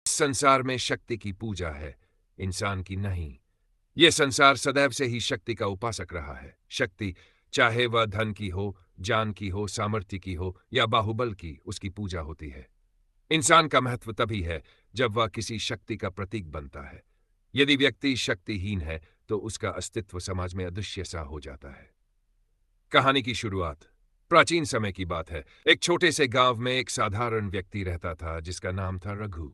संसार में शक्ति की पूजा है, इंसान की नहीं। यह संसार सदैव से ही शक्ति का उपासक रहा है। शक्ति, चाहे वह धन की हो, जान की हो, सामर्थ्य की हो या बाहुबल की, उसकी पूजा होती है। इंसान का महत्व तभी है जब वह किसी शक्ति का प्रतीक बनता है। यदि व्यक्ति शक्तिहीन है तो उसका अस्तित्व समाज में अदृश्य सा हो जाता है। कहानी की शुरुआत प्राचीन समय की बात है। एक छोटे से गांव में एक साधारण व्यक्ति रहता था जिसका नाम था रघु।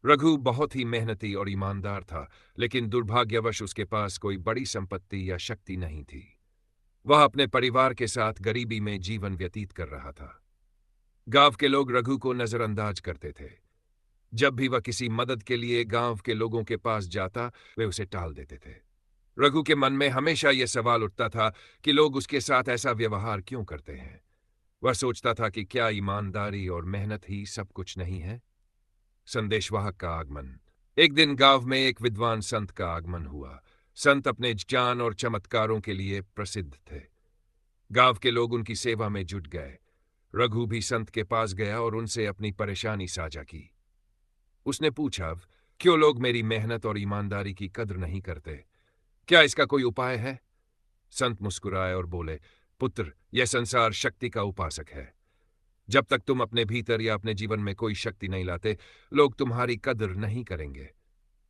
रघु बहुत ही मेहनती और ईमानदार था, लेकिन दुर्भाग्यवश उसके पास कोई बड़ी संपत्ति या शक्ति नहीं थी। वह अपने परिवार के साथ गरीबी में जीवन व्यतीत कर रहा था। गांव के लोग रघु को नजरअंदाज करते थे। जब भी वह किसी मदद के लिए गांव के लोगों के पास जाता, वे उसे टाल देते थे। रघु के मन में हमेशा यह सवाल उठता था कि लोग उसके साथ ऐसा व्यवहार क्यों करते हैं। वह सोचता था कि क्या ईमानदारी और मेहनत ही सब कुछ नहीं है। संदेशवाहक का आगमन। एक दिन गांव में एक विद्वान संत का आगमन हुआ। संत अपने ज्ञान और चमत्कारों के लिए प्रसिद्ध थे। गांव के लोग उनकी सेवा में जुट गए। रघु भी संत के पास गया और उनसे अपनी परेशानी साझा की। उसने पूछा, क्यों लोग मेरी मेहनत और ईमानदारी की कद्र नहीं करते? क्या इसका कोई उपाय है? संत मुस्कुराए और बोले, पुत्र, यह संसार शक्ति का उपासक है। जब तक तुम अपने भीतर या अपने जीवन में कोई शक्ति नहीं लाते, लोग तुम्हारी कद्र नहीं करेंगे।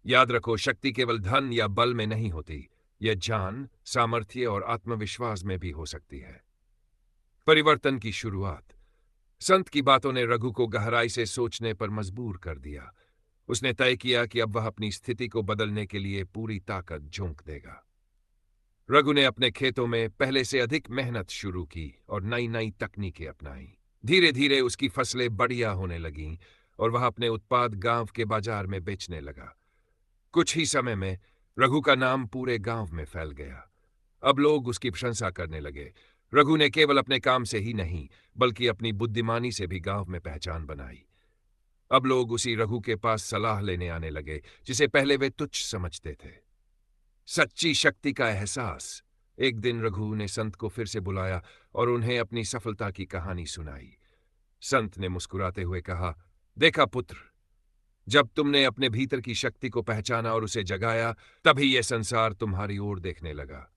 याद रखो, शक्ति केवल धन या बल में नहीं होती, यह ज्ञान, सामर्थ्य और आत्मविश्वास में भी हो सकती है। परिवर्तन की शुरुआत। संत की बातों ने रघु को गहराई से सोचने पर मजबूर कर दिया। उसने तय किया कि अब वह अपनी स्थिति को बदलने के लिए पूरी ताकत झोंक देगा। रघु ने अपने खेतों में पहले से अधिक मेहनत शुरू की और नई नई तकनीकें अपनाई। धीरे धीरे उसकी फसलें बढ़िया होने लगीं और वह अपने उत्पाद गांव के बाजार में बेचने लगा। कुछ ही समय में रघु का नाम पूरे गांव में फैल गया। अब लोग उसकी प्रशंसा करने लगे। रघु ने केवल अपने काम से ही नहीं, बल्कि अपनी बुद्धिमानी से भी गांव में पहचान बनाई। अब लोग उसी रघु के पास सलाह लेने आने लगे, जिसे पहले वे तुच्छ समझते थे। सच्ची शक्ति का एहसास। एक दिन रघु ने संत को फिर से बुलाया और उन्हें अपनी सफलता की कहानी सुनाई। संत ने मुस्कुराते हुए कहा, देखा पुत्र, जब तुमने अपने भीतर की शक्ति को पहचाना और उसे जगाया, तभी यह संसार तुम्हारी ओर देखने लगा।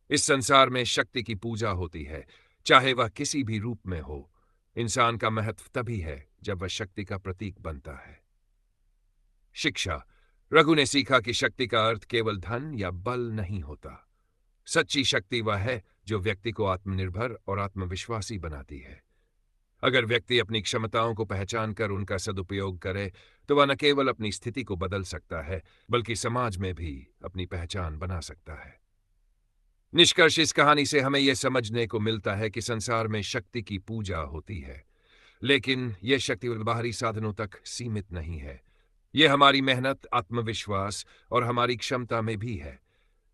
इस संसार में शक्ति की पूजा होती है, चाहे वह किसी भी रूप में हो। इंसान का महत्व तभी है जब वह शक्ति का प्रतीक बनता है। शिक्षा। रघु ने सीखा कि शक्ति का अर्थ केवल धन या बल नहीं होता। सच्ची शक्ति वह है जो व्यक्ति को आत्मनिर्भर और आत्मविश्वासी बनाती है। अगर व्यक्ति अपनी क्षमताओं को पहचान कर उनका सदुपयोग करे, तो वह न केवल अपनी स्थिति को बदल सकता है, बल्कि समाज में भी अपनी पहचान बना सकता है। निष्कर्ष, इस कहानी से हमें यह समझने को मिलता है कि संसार में शक्ति की पूजा होती है, लेकिन यह शक्ति बाहरी साधनों तक सीमित नहीं है। यह हमारी मेहनत, आत्मविश्वास और हमारी क्षमता में भी है।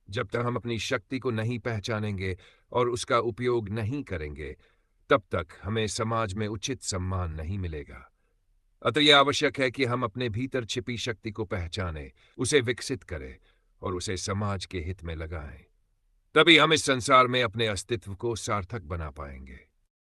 जब तक हम अपनी शक्ति को नहीं पहचानेंगे और उसका उपयोग नहीं करेंगे, तब तक हमें समाज में उचित सम्मान नहीं मिलेगा। अतः यह आवश्यक है कि हम अपने भीतर छिपी शक्ति को पहचानें, उसे विकसित करें और उसे समाज के हित में लगाएं। तभी हम इस संसार में अपने अस्तित्व को सार्थक बना पाएंगे।